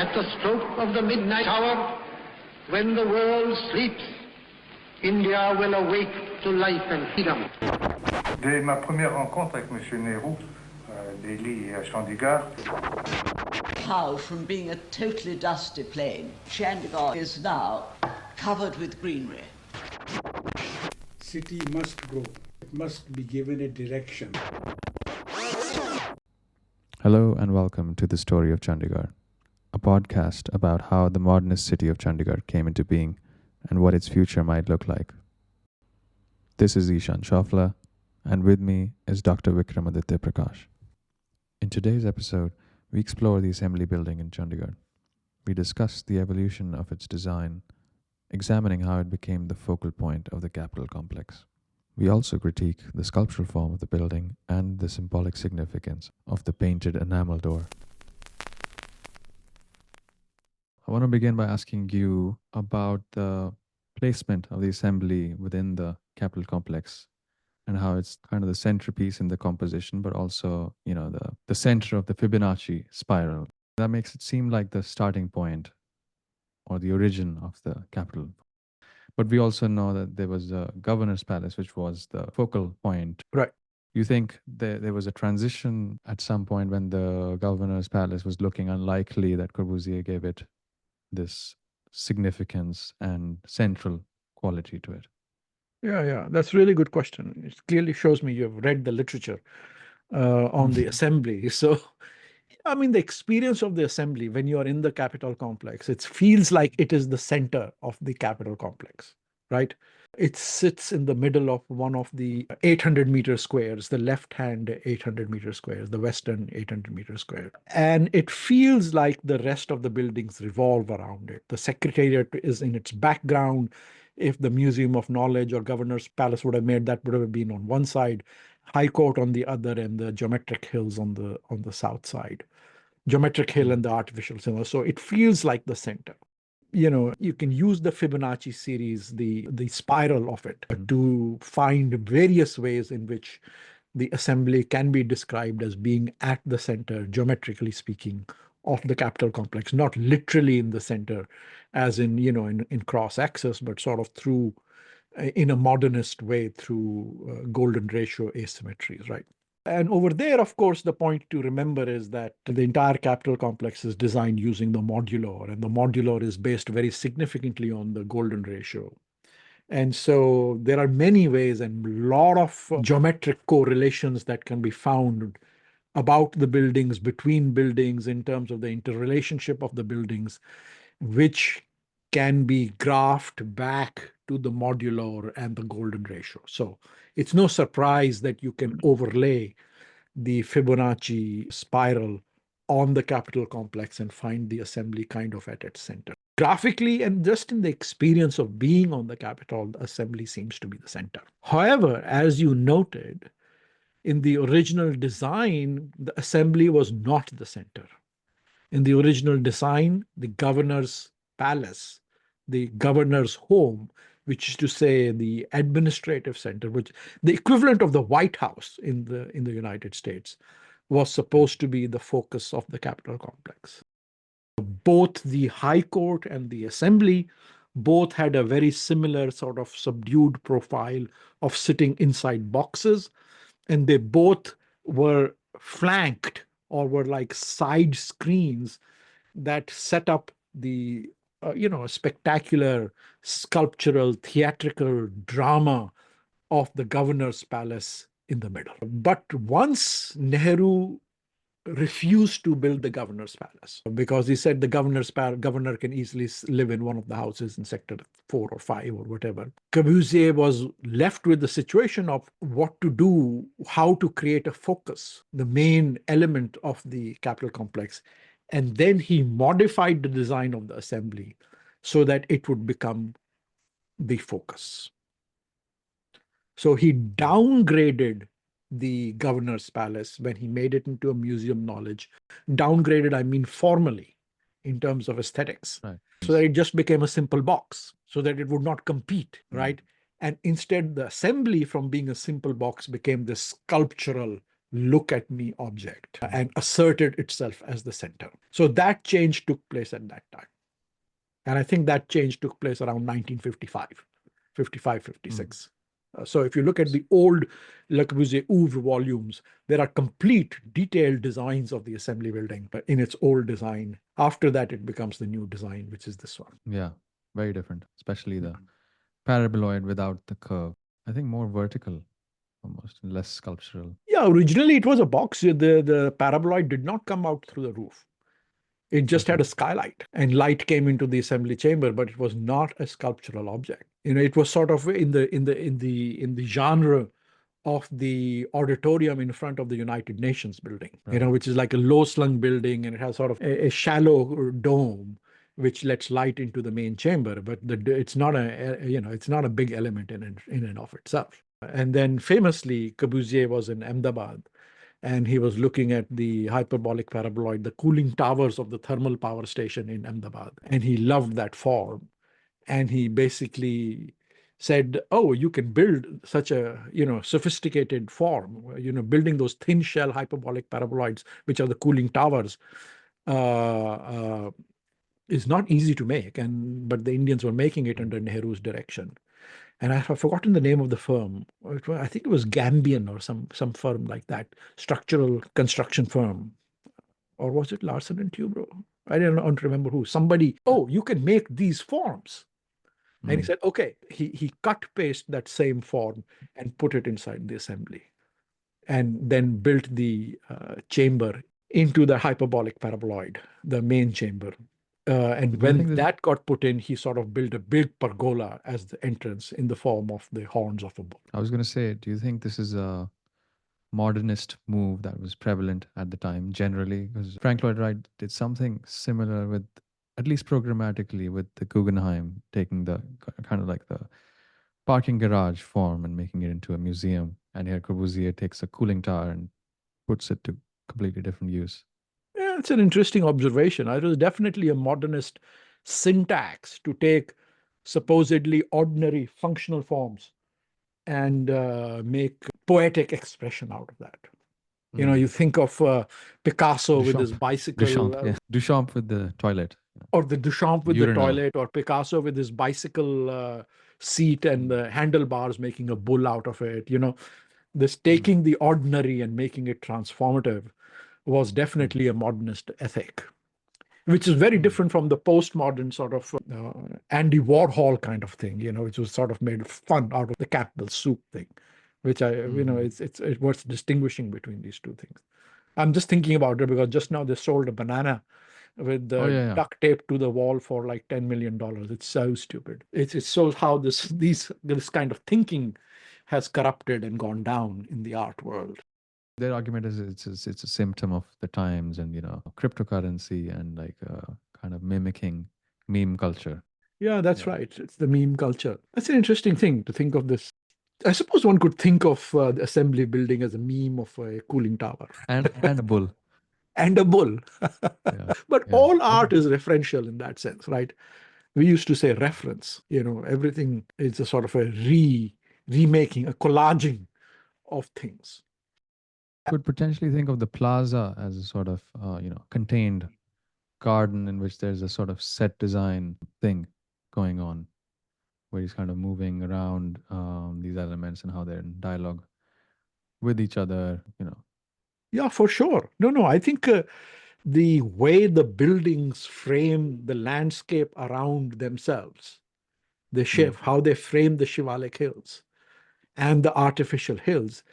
At the stroke of the midnight hour, when the world sleeps, India will awake to life and freedom. Dès ma première rencontre avec M. Nehru, à Delhi et à Chandigarh, how from being a totally dusty plain, Chandigarh is now covered with greenery. City must grow. It must be given a direction. Hello and welcome to The Story of Chandigarh, a podcast about how the modernist city of Chandigarh came into being and what its future might look like. This is Ishan Shafla, and with me is Dr. Vikramaditya Prakash. In today's episode, we explore the Assembly Building in Chandigarh. We discuss the evolution of its design, examining how it became the focal point of the capital complex. We also critique the sculptural form of the building and the symbolic significance of the painted enamel door. I want to begin by asking you about the placement of the assembly within the capital complex and how it's kind of the centerpiece in the composition, but also, the center of the Fibonacci spiral. That makes it seem like the starting point or the origin of the capital. But we also know that there was a governor's palace, which was the focal point. Right. You think there was a transition at some point when the governor's palace was looking unlikely that Corbusier gave it this significance and central quality to it? Yeah. That's a really good question. It clearly shows me you've read the literature on the assembly. So, the experience of the assembly when you're in the Capitol complex, it feels like it is the center of the Capitol complex, right? It sits in the middle of one of the 800-meter squares, the left-hand 800-meter squares, the western 800-meter square. And it feels like the rest of the buildings revolve around it. The Secretariat is in its background. If the Museum of Knowledge or Governor's Palace would have been on one side, High Court on the other, and the geometric hills on the south side. Geometric hill and the artificial symbol. So it feels like the center. You can use the Fibonacci series, the spiral of it, to find various ways in which the assembly can be described as being at the center, geometrically speaking, of the Capitol complex, not literally in the center, as in cross axis, but sort of through, in a modernist way, through golden ratio asymmetries, right? And over there, of course, the point to remember is that the entire Capitol complex is designed using the modular, and the modular is based very significantly on the golden ratio. And so there are many ways and a lot of geometric correlations that can be found about the buildings, between buildings, in terms of the interrelationship of the buildings, which can be graphed back to the modular and the golden ratio. So it's no surprise that you can overlay the Fibonacci spiral on the Capitol complex and find the assembly kind of at its center. Graphically, and just in the experience of being on the Capitol, the assembly seems to be the center. However, as you noted, in the original design, the assembly was not the center. In the original design, the governor's palace, the governor's home, which is to say the administrative center, which the equivalent of the White House in the United States, was supposed to be the focus of the Capitol complex. Both the High Court and the Assembly both had a very similar sort of subdued profile of sitting inside boxes, and they both were flanked or were like side screens that set up the spectacular sculptural theatrical drama of the governor's palace in the middle. But once Nehru refused to build the governor's palace because he said the governor can easily live in one of the houses in sector 4 or 5 or whatever, Corbusier was left with the situation of what to do, how to create a focus, the main element of the Capitol complex. And then he modified the design of the assembly so that it would become the focus. So he downgraded the governor's palace when he made it into a museum knowledge. Downgraded, I mean formally, in terms of aesthetics. Right. So that it just became a simple box, so that it would not compete, right? And instead, the assembly, from being a simple box, became this sculptural look at me object and asserted itself as the center. So that change took place at that time. And I think that change took place around 1955, 55, 56. So if you look at the old Le Corbusier Oeuvre volumes, there are complete detailed designs of the assembly building in its old design. After that, it becomes the new design, which is this one. Yeah, very different, especially the paraboloid without the curve. I think more vertical, almost less sculptural. Yeah, originally it was a box. The paraboloid did not come out through the roof. It just had a skylight, and light came into the assembly chamber, but it was not a sculptural object. It was sort of in the genre of the auditorium in front of the United Nations building, Right. which is like a low-slung building, and it has sort of a shallow dome which lets light into the main chamber, but it's not a big element in and of itself. And then famously, Corbusier was in Ahmedabad, and he was looking at the hyperbolic paraboloid, the cooling towers of the thermal power station in Ahmedabad. And he loved that form. And he basically said, oh, you can build such a, sophisticated form, building those thin shell hyperbolic paraboloids, which are the cooling towers, is not easy to make. But the Indians were making it under Nehru's direction. And I've forgotten the name of the firm. I think it was Gambian or some firm like that, structural construction firm. Or was it Larsen and Toubro? I don't remember who. Somebody, oh, you can make these forms. And he said, okay. He cut paste that same form and put it inside the assembly. And then built the chamber into the hyperbolic paraboloid, the main chamber. And when that got put in, he sort of built a big pergola as the entrance in the form of the horns of a bull. I was going to say, do you think this is a modernist move that was prevalent at the time generally? Because Frank Lloyd Wright did something similar with, at least programmatically, with the Guggenheim, taking the kind of like the parking garage form and making it into a museum. And here Corbusier takes a cooling tower and puts it to completely different use. Yeah, it's an interesting observation. It was definitely a modernist syntax to take supposedly ordinary functional forms and make poetic expression out of that. You think of Picasso with his bicycle. Duchamp with the toilet. Or the Duchamp with the toilet, or Picasso with his bicycle seat and the handlebars, making a bull out of it. This taking the ordinary and making it transformative was definitely a modernist ethic, which is very different from the postmodern sort of Andy Warhol kind of thing, which was sort of made fun out of the capital soup thing, which it's worth distinguishing between these two things. I'm just thinking about it because just now they sold a banana with the duct tape to the wall for like $10 million. It's so stupid. It shows how this kind of thinking has corrupted and gone down in the art world. Their argument is it's a symptom of the times and, cryptocurrency and like kind of mimicking meme culture. Yeah, that's right. It's the meme culture. That's an interesting thing to think of this. I suppose one could think of the assembly building as a meme of a cooling tower. And a bull. And a bull. But all art is referential in that sense, right? We used to say reference. Everything is a sort of a remaking, a collaging of things. Could potentially think of the plaza as a sort of, contained garden in which there's a sort of set design thing going on, where he's kind of moving around these elements and how they're in dialogue with each other, Yeah, for sure. No, I think the way the buildings frame the landscape around themselves, how they frame the Shivalik hills and the artificial hills,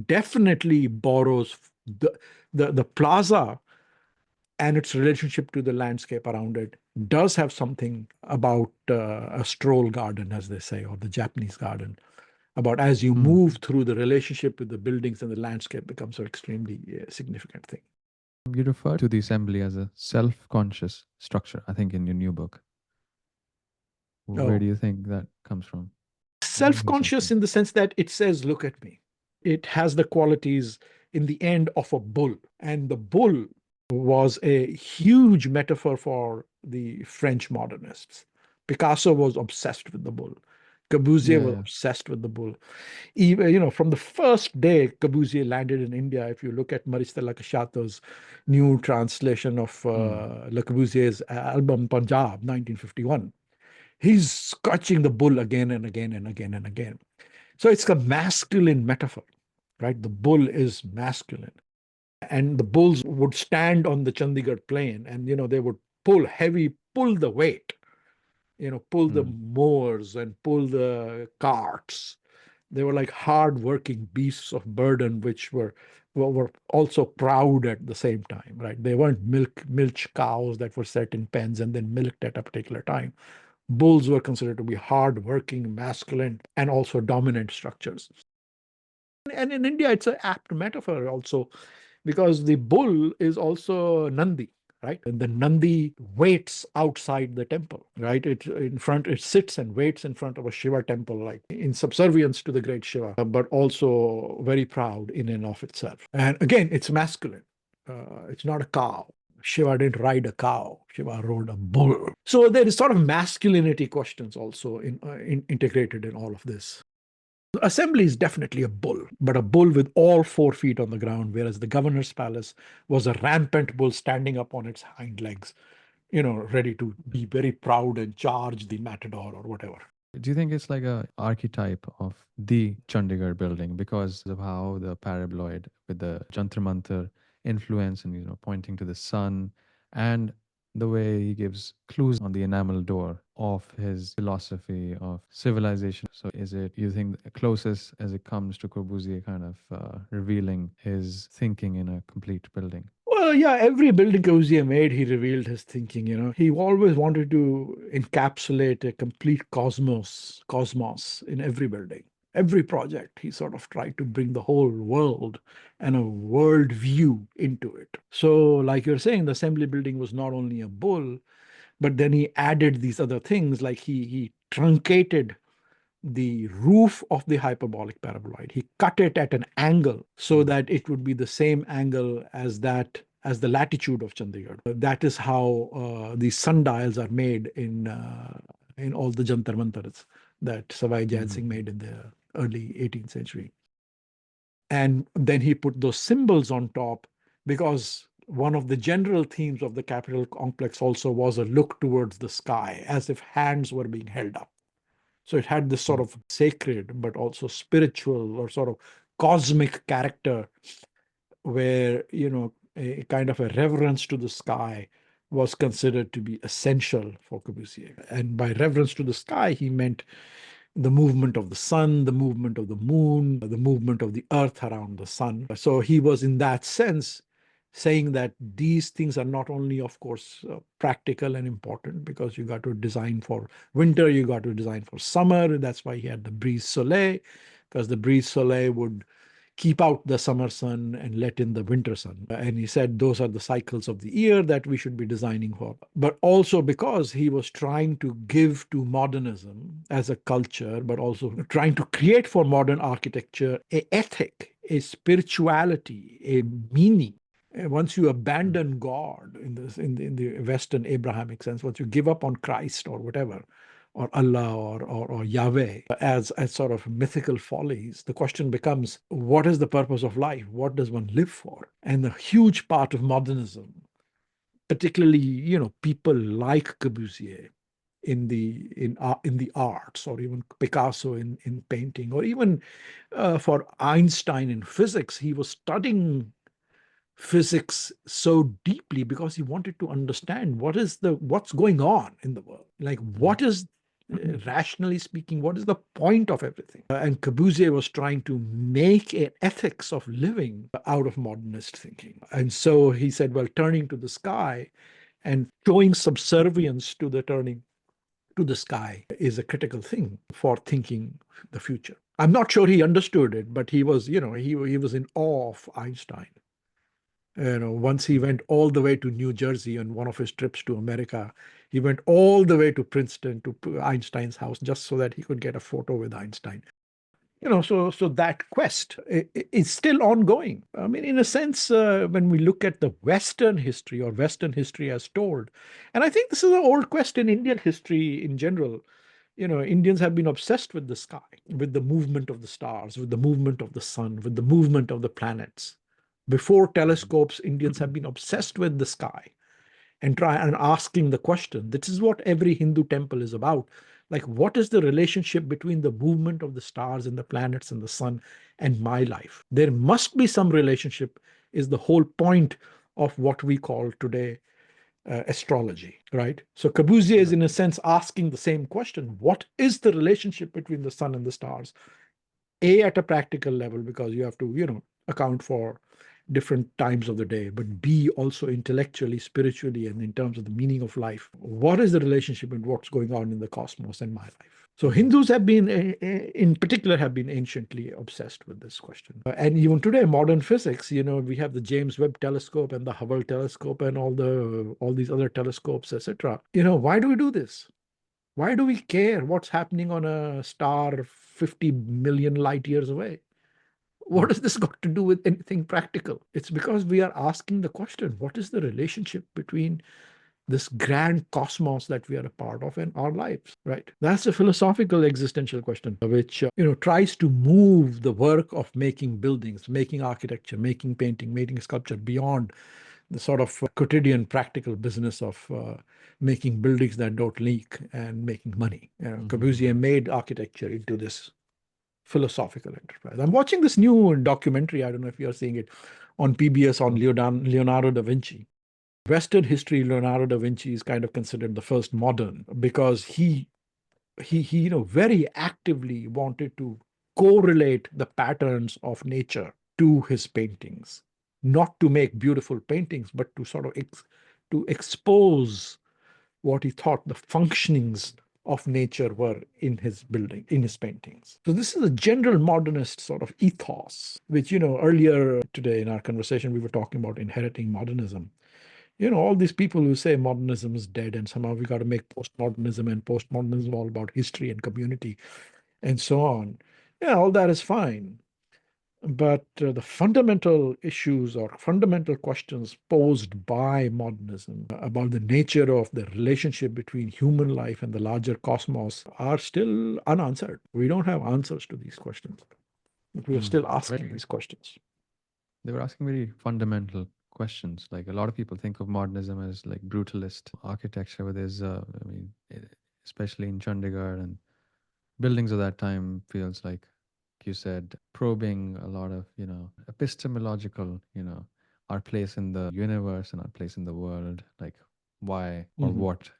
definitely borrows the plaza and its relationship to the landscape around it does have something about a stroll garden, as they say, or the Japanese garden, about as you move through the relationship with the buildings and the landscape becomes an extremely significant thing. You refer to the assembly as a self-conscious structure, I think, in your new book. Where do you think that comes from? Self-conscious in the sense that it says, look at me. It has the qualities in the end of a bull. And the bull was a huge metaphor for the French modernists. Picasso was obsessed with the bull. Corbusier Yeah, was yeah. obsessed with the bull. Even, from the first day Corbusier landed in India, if you look at Marista Lakashata's new translation of Le Corbusier's album Punjab, 1951, he's scratching the bull again and again and again and again. So it's a masculine metaphor, right? The bull is masculine. And the bulls would stand on the Chandigarh plain and, they would pull the weight, pull the mowers and pull the carts. They were like hard-working beasts of burden, which were also proud at the same time, right? They weren't milch cows that were set in pens and then milked at a particular time. Bulls were considered to be hard-working, masculine, and also dominant structures. And in India, it's an apt metaphor also, because the bull is also Nandi, right? And the Nandi waits outside the temple, right? It sits and waits in front of a Shiva temple, like in subservience to the great Shiva, but also very proud in and of itself. And again, it's masculine. It's not a cow. Shiva didn't ride a cow. Shiva rode a bull. So there is sort of masculinity questions also integrated in all of this. Assembly is definitely a bull, but a bull with all 4 feet on the ground, whereas the governor's palace was a rampant bull standing up on its hind legs, ready to be very proud and charge the matador or whatever. Do you think it's like a archetype of the Chandigarh building because of how the paraboloid with the Jantar Mantar influence and pointing to the sun, and the way he gives clues on the enamel door of his philosophy of civilization? So is it, you think, closest as it comes to Corbusier kind of revealing his thinking in a complete building? Well, yeah, every building Corbusier made, he revealed his thinking. He always wanted to encapsulate a complete cosmos in every building. Every project, he sort of tried to bring the whole world and a world view into it. So, like you're saying, the assembly building was not only a bull, but then he added these other things, like he truncated the roof of the hyperbolic paraboloid. He cut it at an angle so that it would be the same angle as the latitude of Chandigarh. That is how these sundials are made in all the Jantar Mantars that Savai Jai Singh made in the early 18th century. And then he put those symbols on top, because one of the general themes of the Capitol complex also was a look towards the sky, as if hands were being held up. So it had this sort of sacred, but also spiritual or sort of cosmic character where, a kind of a reverence to the sky was considered to be essential for Corbusier. And by reverence to the sky, he meant the movement of the sun, the movement of the moon, the movement of the earth around the sun. So he was, in that sense, saying that these things are not only, of course, practical and important, because you got to design for winter, you got to design for summer. That's why he had the brise soleil, because the brise soleil would keep out the summer sun and let in the winter sun. And he said those are the cycles of the year that we should be designing for. But also because he was trying to give to modernism as a culture, but also trying to create for modern architecture an ethic, a spirituality, a meaning. Once you abandon God in the Western Abrahamic sense, once you give up on Christ or whatever, or Allah or Yahweh as sort of mythical follies, the question becomes, what is the purpose of life? What does one live for? And the huge part of modernism, particularly, people like Corbusier in the arts, or even Picasso in painting, or even for Einstein in physics, he was studying physics so deeply because he wanted to understand what's going on in the world. Like, what is, rationally speaking, what is the point of everything? And Corbusier was trying to make an ethics of living out of modernist thinking. And so he said, well, turning to the sky and showing subservience to the turning to the sky is a critical thing for thinking the future. I'm not sure he understood it, but he was, he was in awe of Einstein. Once he went all the way to New Jersey on one of his trips to America, he went all the way to Princeton to Einstein's house just so that he could get a photo with Einstein. So that quest is still ongoing. I mean, in a sense, when we look at the Western history or Western history as told, and I think this is an old quest in Indian history in general, Indians have been obsessed with the sky, with the movement of the stars, with the movement of the sun, with the movement of the planets. Before telescopes, Indians have been obsessed with the sky and asking the question. This is what every Hindu temple is about. Like, what is the relationship between the movement of the stars and the planets and the sun and my life? There must be some relationship, is the whole point of what we call today astrology, right? So Corbusier is in a sense asking the same question. What is the relationship between the sun and the stars? At a practical level, because you have to, account for different times of the day, but B, also intellectually, spiritually, and in terms of the meaning of life. What is the relationship and what's going on in the cosmos and my life? So Hindus have been, in particular, have been anciently obsessed with this question. And even today, modern physics, we have the James Webb Telescope and the Hubble Telescope and all these other telescopes, etc. Why do we do this? Why do we care what's happening on a star 50 million light years away? What has this got to do with anything practical? It's because we are asking the question, what is the relationship between this grand cosmos that we are a part of and our lives, right? That's a philosophical existential question, which, tries to move the work of making buildings, making architecture, making painting, making sculpture beyond the sort of quotidian practical business of making buildings that don't leak and making money. Corbusier made architecture into this philosophical enterprise. I'm watching this new documentary, I don't know if you're seeing it, on PBS on Leonardo da Vinci. Western history, Leonardo da Vinci is kind of considered the first modern because he very actively wanted to correlate the patterns of nature to his paintings, not to make beautiful paintings, but to sort of to expose what he thought the functionings of nature were in his paintings. So this is a general modernist sort of ethos, which, earlier today in our conversation, we were talking about inheriting modernism. All these people who say modernism is dead and somehow we got to make postmodernism and postmodernism all about history and community and so on. Yeah, all that is fine. But the fundamental issues or fundamental questions posed by modernism about the nature of the relationship between human life and the larger cosmos are still unanswered. We don't have answers to these questions, but we are still asking these questions. They were asking very fundamental questions. Like, a lot of people think of modernism as like brutalist architecture, where there's, especially in Chandigarh, and buildings of that time feels like you said, probing a lot of, epistemological, our place in the universe and our place in the world, like why or what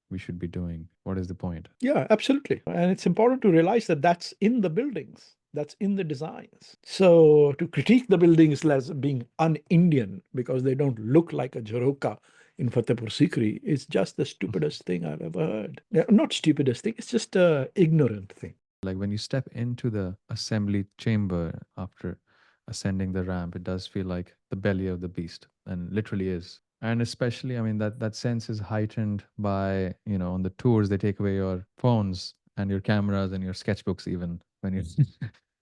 we should be doing. What is the point? Yeah, absolutely. And it's important to realize that that's in the buildings. That's in the designs. So to critique the buildings as being un-Indian because they don't look like a Jharokha in Fatehpur Sikri is just the stupidest thing I've ever heard. Not stupidest thing, it's just an ignorant thing. Like, when you step into the assembly chamber after ascending the ramp, it does feel like the belly of the beast, and literally is. And especially, I mean, that sense is heightened by, on the tours, they take away your phones and your cameras and your sketchbooks even when you're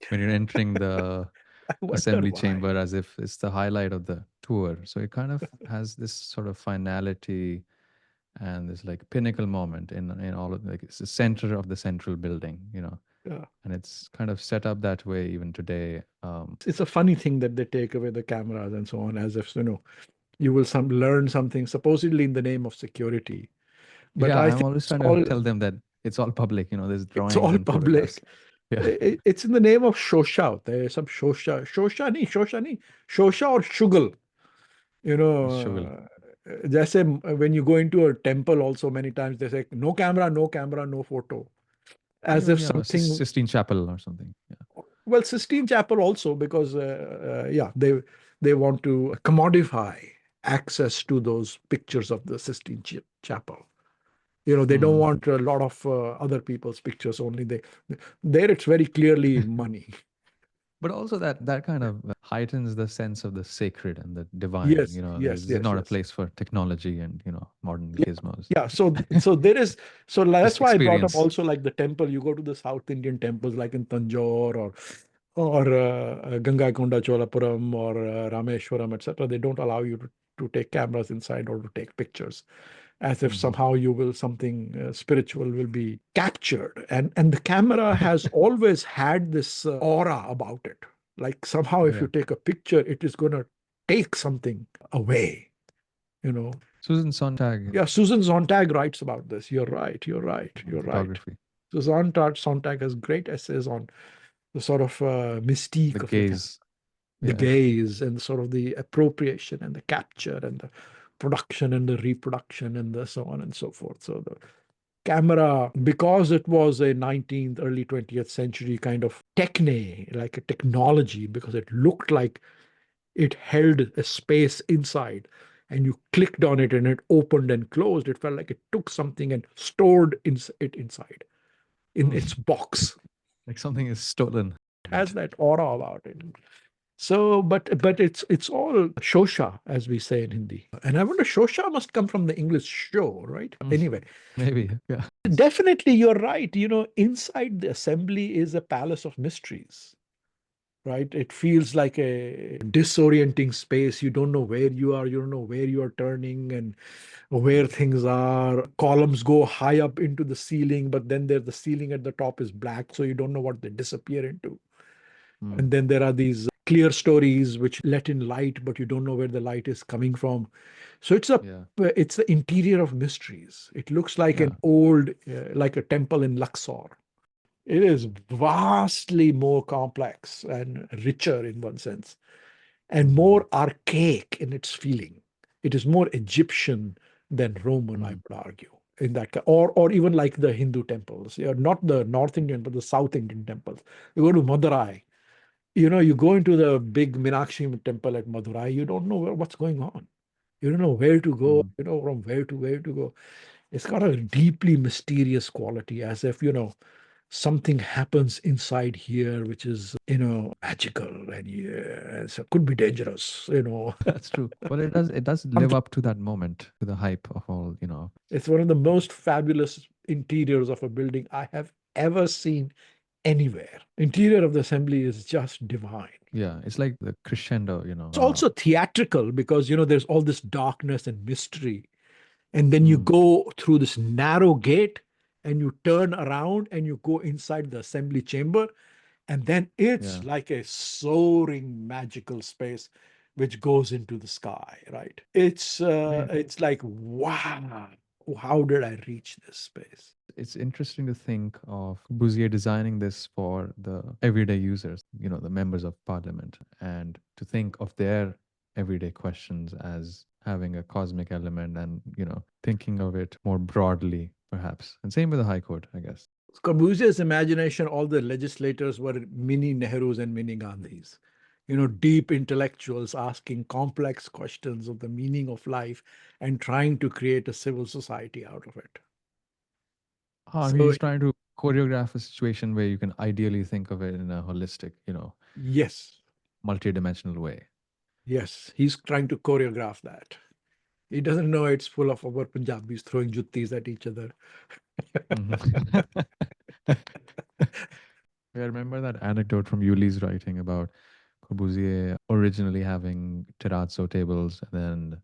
when you're entering the assembly chamber, as if it's the highlight of the tour. So it kind of has this sort of finality and this like pinnacle moment in all of, like, it's the center of the central building, Yeah. And it's kind of set up that way even today. It's a funny thing that they take away the cameras and so on, as if, you will learn something supposedly in the name of security. But yeah, I I'm think always trying to tell them that it's all public, there's drawings. It's all and photographs. public. Yeah. It's in the name of Shosha. There's some Shosha or Shugal. Just when you go into a temple also, many times they say, no camera, no photo. As if something... Sistine Chapel or something. Yeah. Well, Sistine Chapel also, because, they want to commodify access to those pictures of the Sistine Chapel. They don't want a lot of other people's pictures only. There it's very clearly money. But also that kind of heightens the sense of the sacred and the divine. Yes, this is not a place for technology and modern gizmos. Yeah, so that's why I brought up experience. also like the temple. You go to the South Indian temples like in Tanjore or Gangaikonda Cholapuram or Rameshwaram, etc. They don't allow you to take cameras inside or to take pictures. as if somehow something spiritual will be captured. And the camera has always had this aura about it. Like somehow if you take a picture, it is going to take something away, Susan Sontag. Yeah, Susan Sontag writes about this. You're right. You're right. You're right. Susan Sontag has great essays on the sort of mystique the of gaze. the gaze and sort of the appropriation and the capture and the production and the reproduction and the so on and so forth. So the camera, because it was a 19th, early 20th century kind of techne, like a technology, because it looked like it held a space inside and you clicked on it and it opened and closed. It felt like it took something and stored it inside in its box. Like something is stolen. It has that aura about it. So, but it's all shosha, as we say in Hindi. And I wonder, shosha must come from the English show, right? Anyway. Maybe, yeah. Definitely, you're right. Inside the assembly is a palace of mysteries, right? It feels like a disorienting space. You don't know where you are. You don't know where you are turning and where things are. Columns go high up into the ceiling, but then the ceiling at the top is black, so you don't know what they disappear into. And then there are these clear stories which let in light, but you don't know where the light is coming from. So it's the interior of mysteries. It looks like an old, like a temple in Luxor. It is vastly more complex and richer in one sense, and more archaic in its feeling. It is more Egyptian than Roman, I would argue, in that, or even like the Hindu temples, not the North Indian, but the South Indian temples. You go to Madurai. You go into the big Meenakshi temple at Madurai, you don't know what's going on. You don't know where to go, from where to go. It's got a deeply mysterious quality, as if, something happens inside here, which is, magical and so could be dangerous, That's true. But it does live up to that moment, to the hype of all, It's one of the most fabulous interiors of a building I have ever seen anywhere. Interior of the assembly is just divine. Yeah, it's like the crescendo, It's also theatrical because, there's all this darkness and mystery. And then you go through this narrow gate and you turn around and you go inside the assembly chamber. And then it's like a soaring magical space which goes into the sky, right? It's like, wow, how did I reach this space? It's interesting to think of Corbusier designing this for the everyday users, the members of parliament, and to think of their everyday questions as having a cosmic element and, thinking of it more broadly, perhaps. And same with the High Court, I guess. Corbusier's imagination, all the legislators were mini Nehrus and mini Gandhis. Deep intellectuals asking complex questions of the meaning of life and trying to create a civil society out of it. He's trying to choreograph a situation where you can ideally think of it in a holistic, yes, multi-dimensional way. Yes, he's trying to choreograph that. He doesn't know it's full of our Punjabis throwing juttis at each other. I remember that anecdote from Yuli's writing about Corbusier originally having terrazzo tables, and then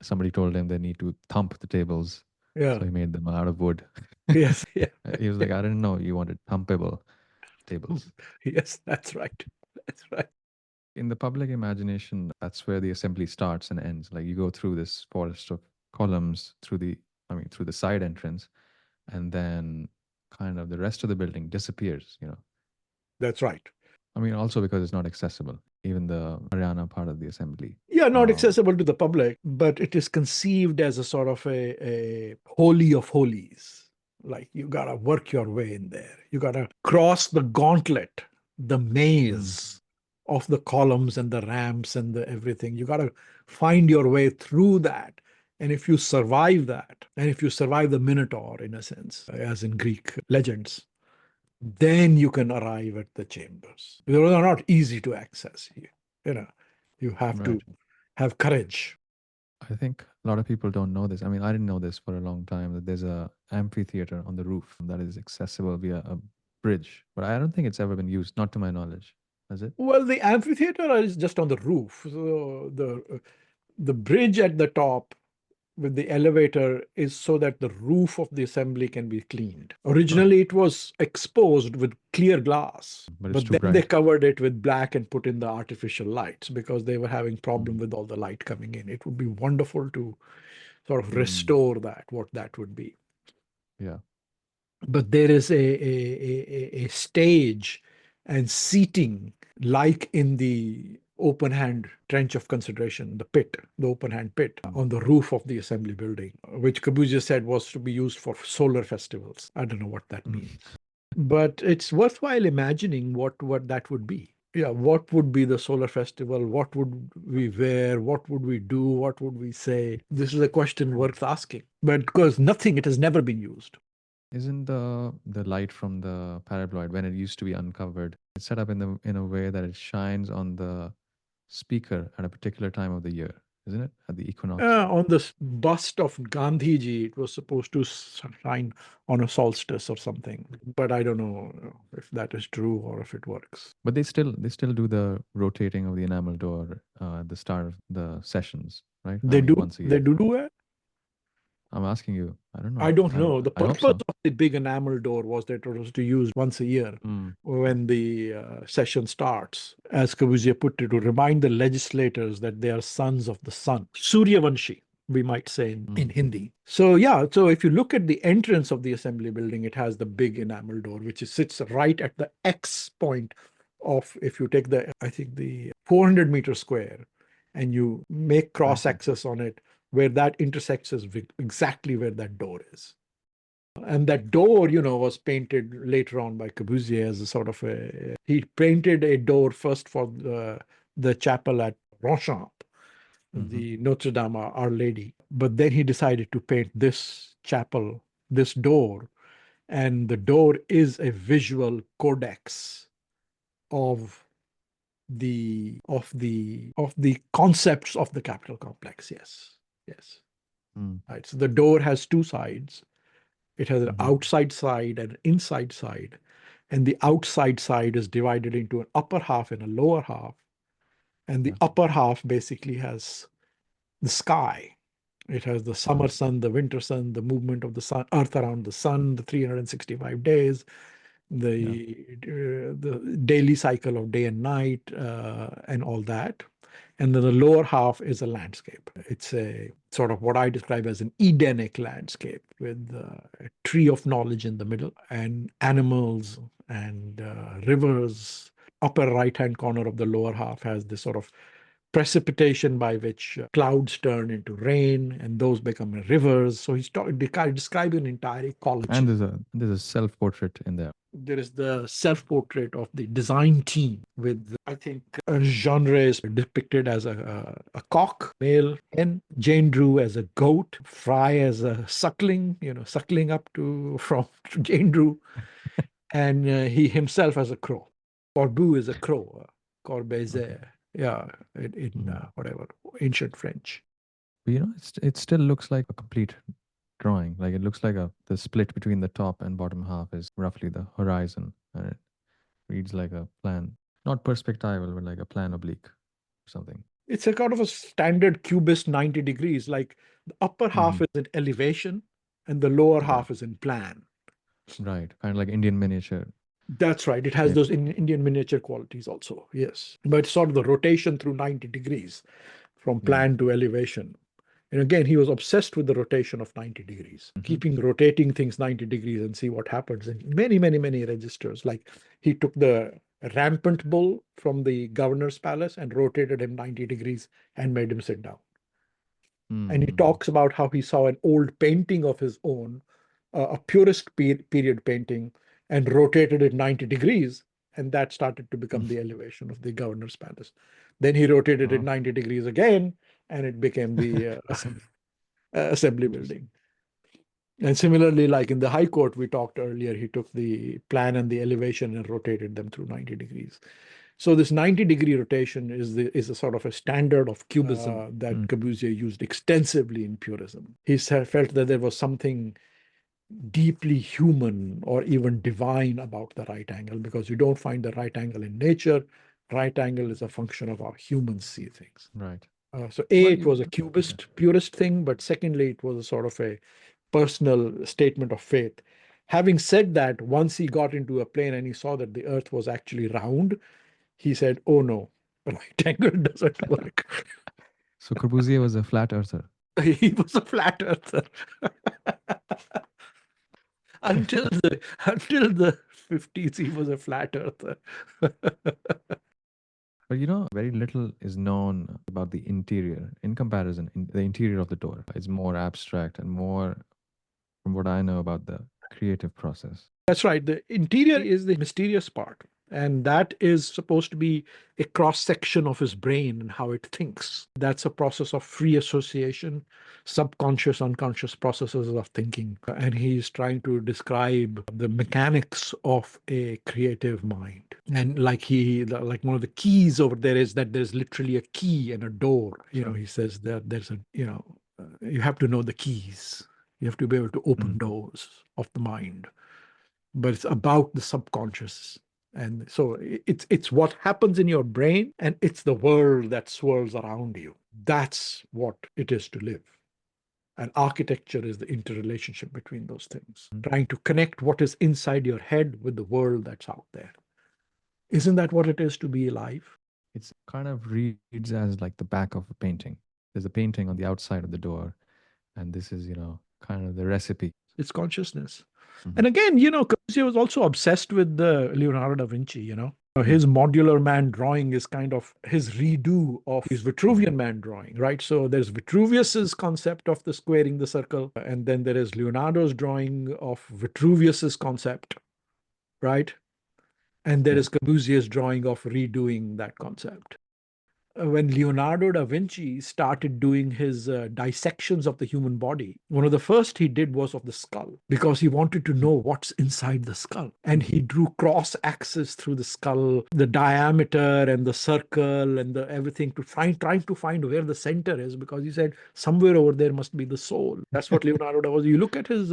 somebody told him they need to thump the tables. Yeah. So he made them out of wood. Yes. Yeah. He was like, I didn't know you wanted thumpable tables. Yes, that's right. That's right. In the public imagination, that's where the assembly starts and ends. Like you go through this forest of columns through the side entrance, and then kind of the rest of the building disappears, That's right. Also because it's not accessible, even the Haryana part of the assembly. Yeah, not accessible to the public, but it is conceived as a sort of a holy of holies. Like you got to work your way in there. You got to cross the gauntlet, the maze of the columns and the ramps and the everything. You got to find your way through that. And if you survive that, and if you survive the Minotaur, in a sense, as in Greek legends, then you can arrive at the chambers. They are not easy to access. You have to have courage. I think a lot of people don't know this. I didn't know this for a long time, that there's a amphitheater on the roof that is accessible via a bridge. But I don't think it's ever been used, not to my knowledge. Has it? Well, the amphitheater is just on the roof. So the bridge at the top with the elevator is so that the roof of the assembly can be cleaned. Originally, it was exposed with clear glass, But it's but too then they bright. covered it with black and put in the artificial lights because they were having problem with all the light coming in. It would be wonderful to sort of restore that, what that would be. Yeah. But there is a stage and seating like in the open hand trench of consideration, the pit, the open hand pit on the roof of the assembly building, which Corbusier said was to be used for solar festivals. I don't know what that means. But it's worthwhile imagining what that would be. Yeah, what would be the solar festival? What would we wear? What would we do? What would we say? This is a question worth asking. But because nothing, it has never been used. Isn't the light from the paraboloid, when it used to be uncovered, it's set up in a way that it shines on the speaker at a particular time of the year, isn't it? At the equinox. On the bust of Gandhiji, it was supposed to shine on a solstice or something. But I don't know if that is true or if it works. But they still do the rotating of the enamel door at the start of the sessions, right? They do. Once a year. They do it. I'm asking you. I don't know. I don't know. The I hope purpose so. of the big enamel door was that it was to use once a year when the session starts, as Corbusier put it, to remind the legislators that they are sons of the sun. Suryavanshi, we might say in Hindi. So yeah, so if you look at the entrance of the assembly building, it has the big enamel door, which sits right at the X point of, if you take I think the 400-meter square, and you make cross access on it, where that intersects is exactly where that door is. And that door, was painted later on by Corbusier as a sort of he painted a door first for the chapel at Ronchamp, the Notre Dame, Our Lady. But then he decided to paint this chapel, this door, and the door is a visual codex of the concepts of the Capitol complex. Yes. Right. So the door has two sides. It has an outside side and an inside side. And the outside side is divided into an upper half and a lower half. And the upper half basically has the sky. It has the summer sun, the winter sun, the movement of the sun, earth around the sun, the 365 days, the daily cycle of day and night, and all that. And then the lower half is a landscape. It's a sort of what I describe as an Edenic landscape with a tree of knowledge in the middle and animals and rivers. Upper right-hand corner of the lower half has this sort of precipitation by which clouds turn into rain and those become rivers. So he's describing an entire ecology. And there's a self-portrait in there. There is the self-portrait of the design team with, I think, Genre is depicted as a cock, male, and Jane Drew as a goat, Fry as a suckling, suckling up from Jane Drew, and he himself as a crow. Corbu is a crow, Corbusier, in whatever, ancient French. But it still looks like a complete drawing. Like it looks like the split between the top and bottom half is roughly the horizon, and it reads like a plan, not perspectival, but like a plan oblique or something. It's a kind of a standard cubist 90 degrees. Like the upper half is in elevation and the lower half is in plan. Right, kind of like Indian miniature. That's right. It has those Indian miniature qualities also. Yes, but it's sort of the rotation through 90 degrees from plan to elevation. And again, he was obsessed with the rotation of 90 degrees, keeping rotating things 90 degrees and see what happens in many, many, many registers. Like he took the rampant bull from the governor's palace and rotated him 90 degrees and made him sit down. And he talks about how he saw an old painting of his own, a purist period painting, and rotated it 90 degrees. And that started to become the elevation of the governor's palace. Then he rotated it 90 degrees again, and it became the assembly building. And similarly, like in the High Court, we talked earlier, he took the plan and the elevation and rotated them through 90 degrees. So this 90-degree rotation is a sort of a standard of cubism that Corbusier used extensively in purism. He felt that there was something deeply human or even divine about the right angle, because you don't find the right angle in nature. Right angle is a function of how humans see things. Right. So Well, it was a cubist, purist thing, but secondly, it was a sort of a personal statement of faith. Having said that, once he got into a plane and he saw that the earth was actually round, he said, oh no, right angle doesn't work. So Corbusier was a flat earther. He was a flat earther. Until the 50s, he was a flat earther. But very little is known about the interior in comparison. The interior of the door is more abstract and more, from what I know about the creative process. That's right. The interior is the mysterious part. And that is supposed to be a cross section of his brain and how it thinks. That's a process of free association, subconscious, unconscious processes of thinking. And he's trying to describe the mechanics of a creative mind. And like one of the keys over there is that there's literally a key and a door. He says that there's you have to know the keys. You have to be able to open doors of the mind. But it's about the subconscious. And so it's what happens in your brain, and it's the world that swirls around you. That's what it is to live. And architecture is the interrelationship between those things, trying to connect what is inside your head with the world that's out there. Isn't that what it is to be alive? It kind of reads as like the back of a painting. There's a painting on the outside of the door, and this is, kind of the recipe. It's consciousness. And again, Corbusier was also obsessed with Leonardo da Vinci, His modular man drawing is kind of his redo of his Vitruvian man drawing, right? So there's Vitruvius's concept of the squaring the circle, and then there is Leonardo's drawing of Vitruvius's concept, right? And there is Corbusier's drawing of redoing that concept. When Leonardo da Vinci started doing his dissections of the human body, one of the first he did was of the skull, because he wanted to know what's inside the skull. And he drew cross axes through the skull, the diameter and the circle and everything trying to find where the center is, because he said somewhere over there must be the soul. That's what Leonardo was. You look at his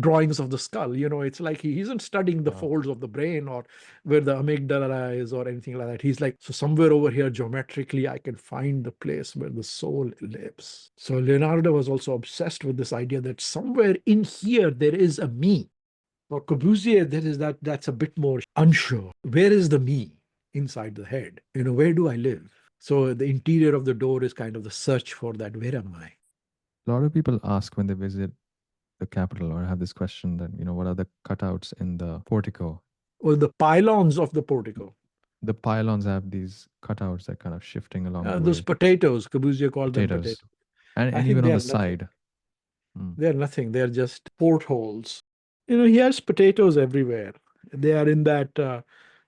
drawings of the skull, it's like he isn't studying the folds of the brain or where the amygdala is or anything like that. He's like, so somewhere over here, geometrically, I can find the place where the soul lives. So Leonardo was also obsessed with this idea that somewhere in here there is a me. For Corbusier, that's a bit more unsure. Where is the me inside the head? Where do I live? So the interior of the door is kind of the search for that. Where am I? A lot of people ask when they visit the capital or have this question that, what are the cutouts in the portico? Or the pylons of the portico. The pylons have these cutouts that kind of shifting along the those way. potatoes, Corbusier called them potatoes. And even on the side. They're nothing. They're just portholes. He has potatoes everywhere. They are in that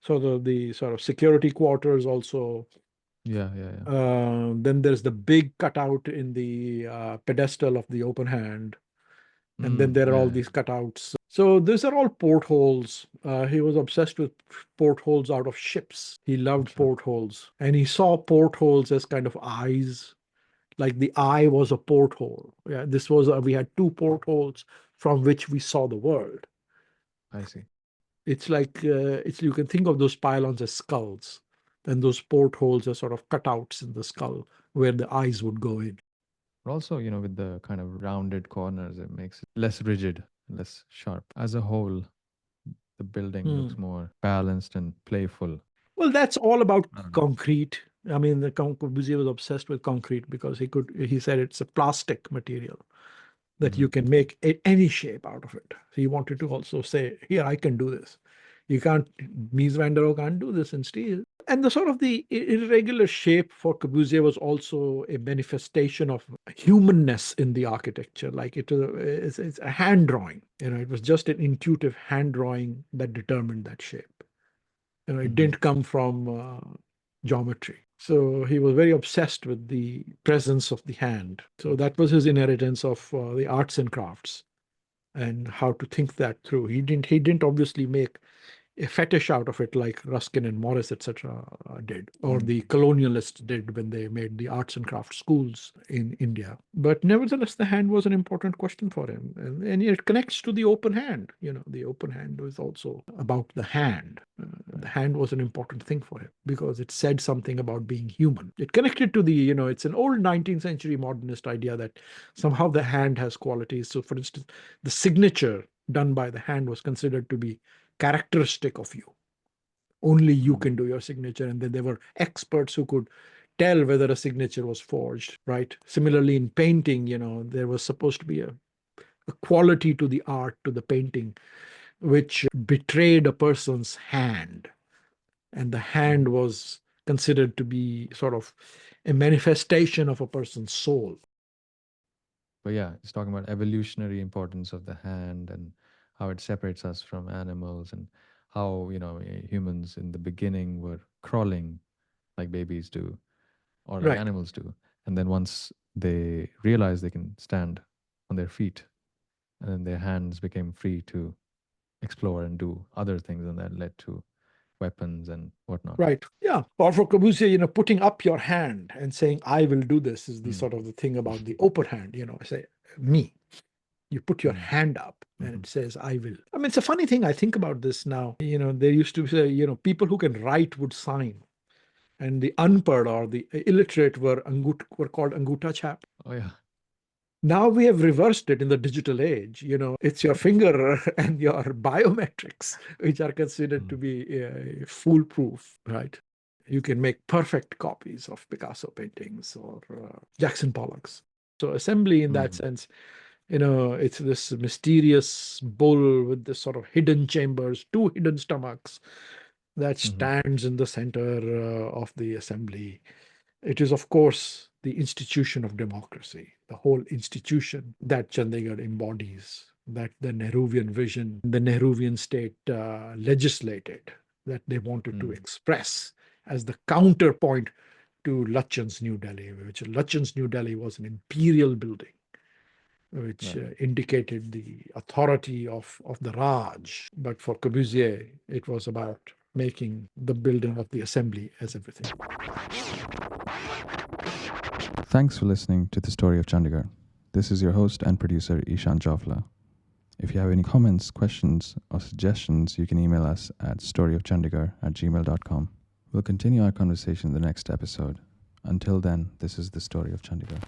sort of security quarters also. Yeah. Then there's the big cutout in the pedestal of the open hand. And then there are all these cutouts. So these are all portholes. He was obsessed with portholes out of ships. He loved portholes. And he saw portholes as kind of eyes. Like the eye was a porthole. Yeah, we had two portholes from which we saw the world. I see. It's like, you can think of those pylons as skulls. And those portholes are sort of cutouts in the skull where the eyes would go in. But also, with the kind of rounded corners, it makes it less rigid, less sharp. As a whole, the building looks more balanced and playful. Well, that's all about concrete. I mean, the Corbusier was obsessed with concrete because he said it's a plastic material that you can make any shape out of it. So he wanted to also say, here, I can do this. Mies van der Rohe can't do this in steel. And the sort of the irregular shape for Corbusier was also a manifestation of humanness in the architecture. Like it's a hand drawing. It was just an intuitive hand drawing that determined that shape. It didn't come from geometry. So he was very obsessed with the presence of the hand. So that was his inheritance of the arts and crafts and how to think that through. He didn't obviously make a fetish out of it like Ruskin and Morris, etc. did, or the colonialists did when they made the arts and crafts schools in India. But nevertheless, the hand was an important question for him. And it connects to the open hand. The open hand was also about the hand. The hand was an important thing for him because it said something about being human. It connected to the, it's an old 19th century modernist idea that somehow the hand has qualities. So, for instance, the signature done by the hand was considered to be characteristic of you. Only you can do your signature. And then there were experts who could tell whether a signature was forged, right? Similarly, in painting, there was supposed to be a quality to the art, to the painting, which betrayed a person's hand. And the hand was considered to be sort of a manifestation of a person's soul. But yeah, it's talking about evolutionary importance of the hand and how it separates us from animals, and how, humans in the beginning were crawling like babies do, or like Right. animals do. And then once they realized they can stand on their feet, and then their hands became free to explore and do other things, and that led to weapons and whatnot. Right. Yeah. Or for Corbusier, putting up your hand and saying, I will do this is the sort of the thing about the open hand, say, me. You put your hand up and it says, I will. I mean, it's a funny thing. I think about this now. They used to say, people who can write would sign. And the unpad or the illiterate were called anguta chap. Oh, yeah. Now we have reversed it in the digital age. It's your finger and your biometrics, which are considered to be foolproof, right? You can make perfect copies of Picasso paintings or Jackson Pollock's. So assembly in that sense, it's this mysterious bull with this sort of hidden chambers, 2 hidden stomachs that stands in the center of the assembly. It is, of course, the institution of democracy, the whole institution that Chandigarh embodies, that the Nehruvian vision, the Nehruvian state legislated, that they wanted to express as the counterpoint to Lutyens New Delhi, which Lutyens New Delhi was an imperial building, which indicated the authority of the Raj. But for Corbusier, it was about making the building of the assembly as everything. Thanks for listening to the story of Chandigarh. This is your host and producer, Ishan Chawla. If you have any comments, questions, or suggestions, you can email us at storyofchandigarh@gmail.com. We'll continue our conversation in the next episode. Until then, this is the story of Chandigarh.